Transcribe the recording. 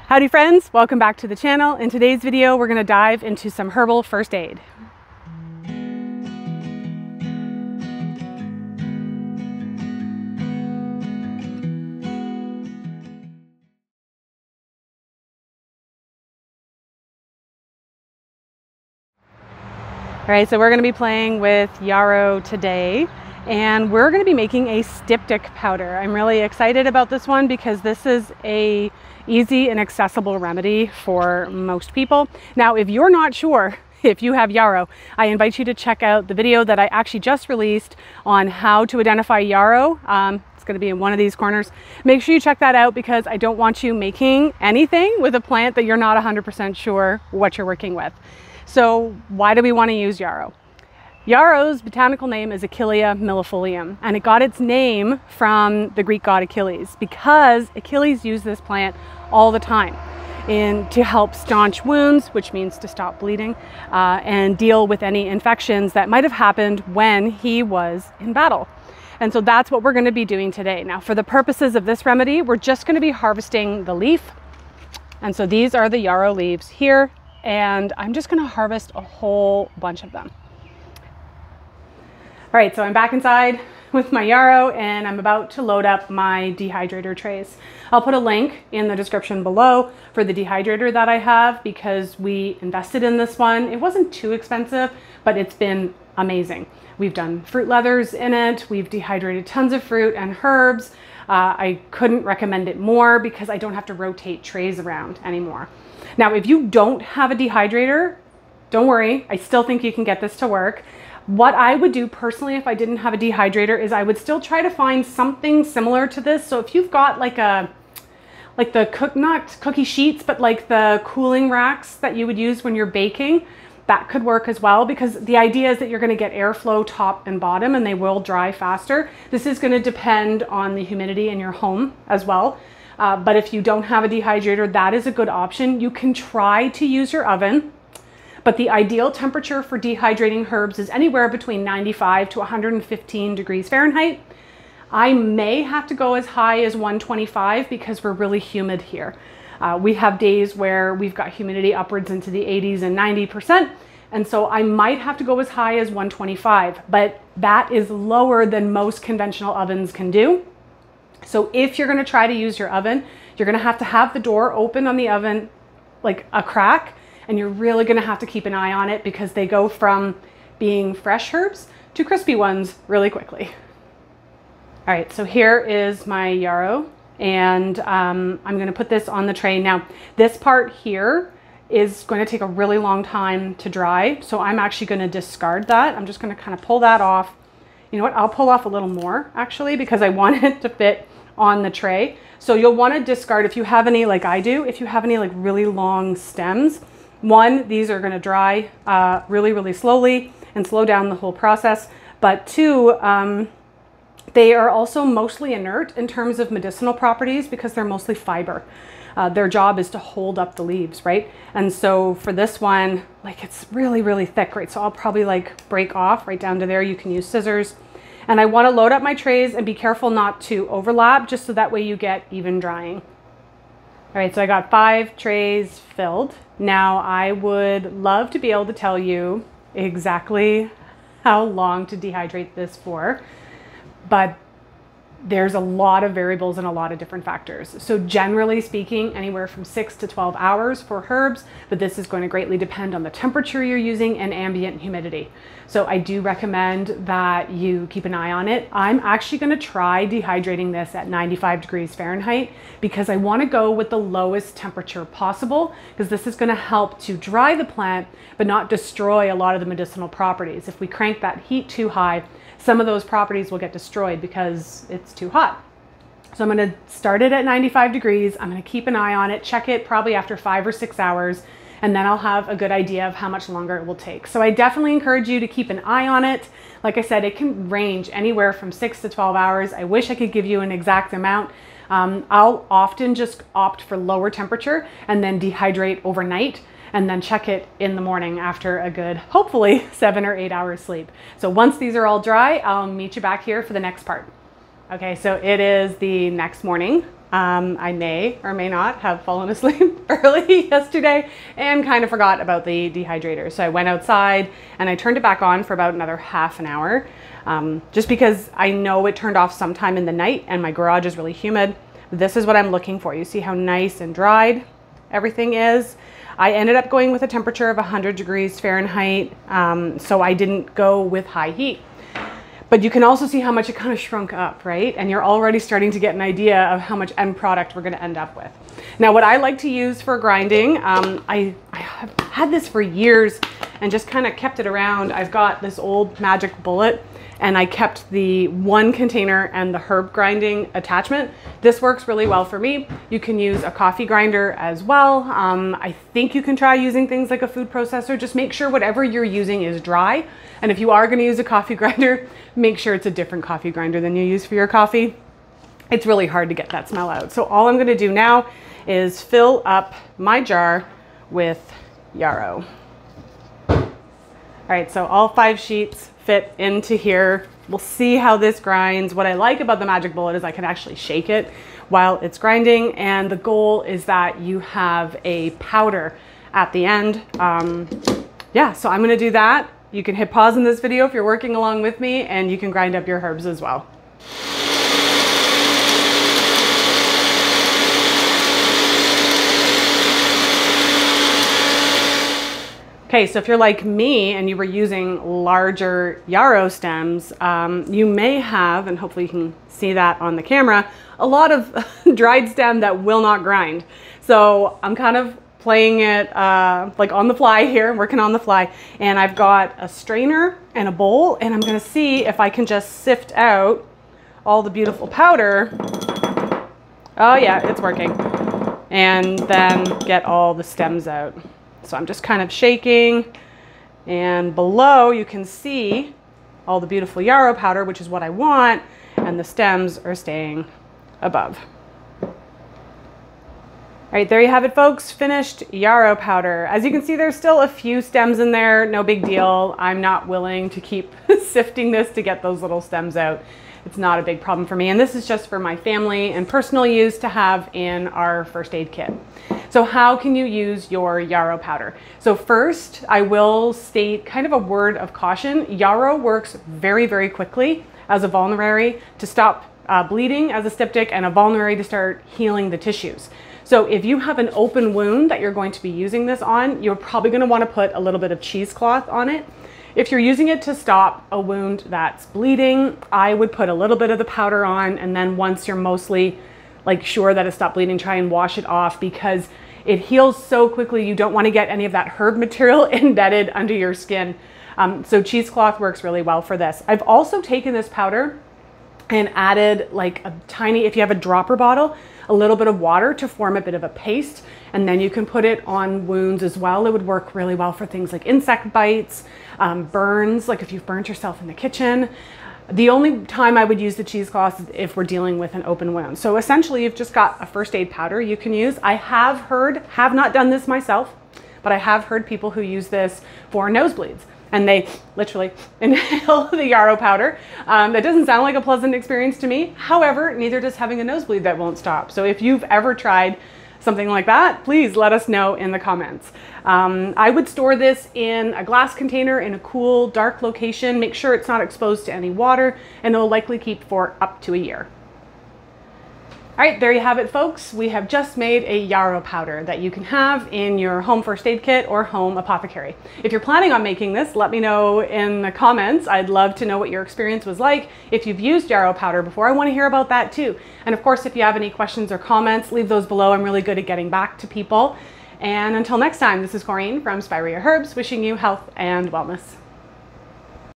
Howdy friends, welcome back to the channel. In today's video, we're going to dive into some herbal first aid. All right, so we're going to be playing with Yarrow today, and we're going to be making a styptic powder. I'm really excited about this one because this is a easy and accessible remedy for most people. Now, if you're not sure if you have Yarrow, I invite you to check out the video that I actually just released on how to identify Yarrow. It's going to be in one of these corners. Make sure you check that out because I don't want you making anything with a plant that you're not 100% sure what you're working with. So why do we want to use Yarrow? Yarrow's botanical name is Achillea millefolium, and it got its name from the Greek god Achilles because Achilles used this plant all the time to help staunch wounds, which means to stop bleeding, and deal with any infections that might have happened when he was in battle. And so that's what we're going to be doing today. Now, for the purposes of this remedy, we're just going to be harvesting the leaf. And so these are the Yarrow leaves here, and I'm just going to harvest a whole bunch of them. All right, so I'm back inside with my Yarrow and I'm about to load up my dehydrator trays. I'll put a link in the description below for the dehydrator that I have because we invested in this one. It wasn't too expensive, but it's been amazing. We've done fruit leathers in it. We've dehydrated tons of fruit and herbs. I couldn't recommend it more because I don't have to rotate trays around anymore. Now, if you don't have a dehydrator, don't worry. I still think you can get this to work. What I would do personally if I didn't have a dehydrator is I would still try to find something similar to this. So if you've got like not cookie sheets, but like the cooling racks that you would use when you're baking, that could work as well, because the idea is that you're going to get airflow top and bottom and they will dry faster. This is going to depend on the humidity in your home as well. But if you don't have a dehydrator, that is a good option. You can try to use your oven. But the ideal temperature for dehydrating herbs is anywhere between 95 to 115 degrees Fahrenheit. I may have to go as high as 125 because we're really humid here. We have days where we've got humidity upwards into the 80s and 90%. And so I might have to go as high as 125, but that is lower than most conventional ovens can do. So if you're going to try to use your oven, you're going to have the door open on the oven like a crack. And you're really going to have to keep an eye on it because they go from being fresh herbs to crispy ones really quickly. All right, so here is my Yarrow, and I'm going to put this on the tray. Now, this part here is going to take a really long time to dry, so I'm actually going to discard that. I'm just going to kind of pull that off. You know what? I'll pull off a little more actually because I want it to fit on the tray. So you'll want to discard if you have any, like I do, if you have any like really long stems. One, these are going to dry really, really slowly and slow down the whole process. But two, they are also mostly inert in terms of medicinal properties because they're mostly fiber. Their job is to hold up the leaves, right? And so for this one, like it's really, really thick, right? So I'll probably like break off right down to there. You can use scissors. And I want to load up my trays and be careful not to overlap just so that way you get even drying. All right, so I got 5 trays filled. Now I would love to be able to tell you exactly how long to dehydrate this for, but there's a lot of variables and a lot of different factors. So generally speaking, anywhere from 6 to 12 hours for herbs, but this is going to greatly depend on the temperature you're using and ambient humidity. So I do recommend that you keep an eye on it. I'm actually going to try dehydrating this at 95 degrees Fahrenheit because I want to go with the lowest temperature possible because this is going to help to dry the plant but not destroy a lot of the medicinal properties. If we crank that heat too high, some of those properties will get destroyed because it's too hot. So I'm going to start it at 95 degrees. I'm going to keep an eye on it, check it probably after 5 or 6 hours, and then I'll have a good idea of how much longer it will take. So I definitely encourage you to keep an eye on it. Like I said, it can range anywhere from 6 to 12 hours. I wish I could give you an exact amount. I'll often just opt for lower temperature and then dehydrate overnight and then check it in the morning after a good, hopefully 7 or 8 hours sleep. So once these are all dry, I'll meet you back here for the next part. Okay, so it is the next morning I may or may not have fallen asleep early yesterday and kind of forgot about the dehydrator. So I went outside and I turned it back on for about another half an hour, just because I know it turned off sometime in the night and my garage is really humid. This is what I'm looking for. You see how nice and dried everything is. I ended up going with a temperature of 100 degrees Fahrenheit, so I didn't go with high heat. But you can also see how much it kind of shrunk up, right? And you're already starting to get an idea of how much end product we're gonna end up with. Now, what I like to use for grinding, I have had this for years and just kind of kept it around. I've got this old magic bullet and I kept the one container and the herb grinding attachment. This works really well for me. You can use a coffee grinder as well. I think you can try using things like a food processor. Just make sure whatever you're using is dry. And if you are gonna use a coffee grinder, make sure it's a different coffee grinder than you use for your coffee. It's really hard to get that smell out. So all I'm gonna do now is fill up my jar with Yarrow. All right, so all 5 sheets fit into here. We'll see how this grinds. What I like about the magic bullet is I can actually shake it while it's grinding, and the goal is that you have a powder at the end. Yeah, so I'm gonna do that. You can hit pause in this video if you're working along with me, and you can grind up your herbs as well. Okay, so if you're like me and you were using larger Yarrow stems, you may have, and hopefully you can see that on the camera, a lot of dried stem that will not grind. So I'm kind of playing it like on the fly here, working on the fly. And I've got a strainer and a bowl, and I'm gonna see if I can just sift out all the beautiful powder. Oh yeah, it's working. And then get all the stems out. So I'm just kind of shaking, and below you can see all the beautiful Yarrow powder, which is what I want, and the stems are staying above. All right, there you have it, folks. Finished Yarrow powder. As you can see, there's still a few stems in there. No big deal. I'm not willing to keep sifting this to get those little stems out. It's not a big problem for me. And this is just for my family and personal use to have in our first aid kit. So how can you use your Yarrow powder? So first, I will state kind of a word of caution. Yarrow works very, very quickly as a vulnerary to stop bleeding as a styptic, and a vulnerary to start healing the tissues. So if you have an open wound that you're going to be using this on, you're probably going to want to put a little bit of cheesecloth on it. If you're using it to stop a wound that's bleeding, I would put a little bit of the powder on, and then once you're mostly like sure that it stopped bleeding, try and wash it off, because it heals so quickly. You don't want to get any of that herb material embedded under your skin. So cheesecloth works really well for this. I've also taken this powder and added like a tiny, if you have a dropper bottle, a little bit of water to form a bit of a paste, and then you can put it on wounds as well. It would work really well for things like insect bites, burns, like if you've burnt yourself in the kitchen. The only time I would use the cheesecloth is if we're dealing with an open wound. So essentially you've just got a first aid powder you can use. I have heard, have not done this myself, but I have heard people who use this for nosebleeds, and they literally inhale the Yarrow powder. That doesn't sound like a pleasant experience to me. However, neither does having a nosebleed that won't stop. So if you've ever tried something like that, please let us know in the comments. I would store this in a glass container in a cool, dark location. Make sure it's not exposed to any water, and it will likely keep for up to a year. All right, there you have it, folks. We have just made a Yarrow powder that you can have in your home first aid kit or home apothecary. If you're planning on making this, let me know in the comments. I'd love to know what your experience was like. If you've used Yarrow powder before, I want to hear about that too. And of course, if you have any questions or comments, leave those below. I'm really good at getting back to people. And until next time, this is Corinne from Spiraea Herbs, wishing you health and wellness.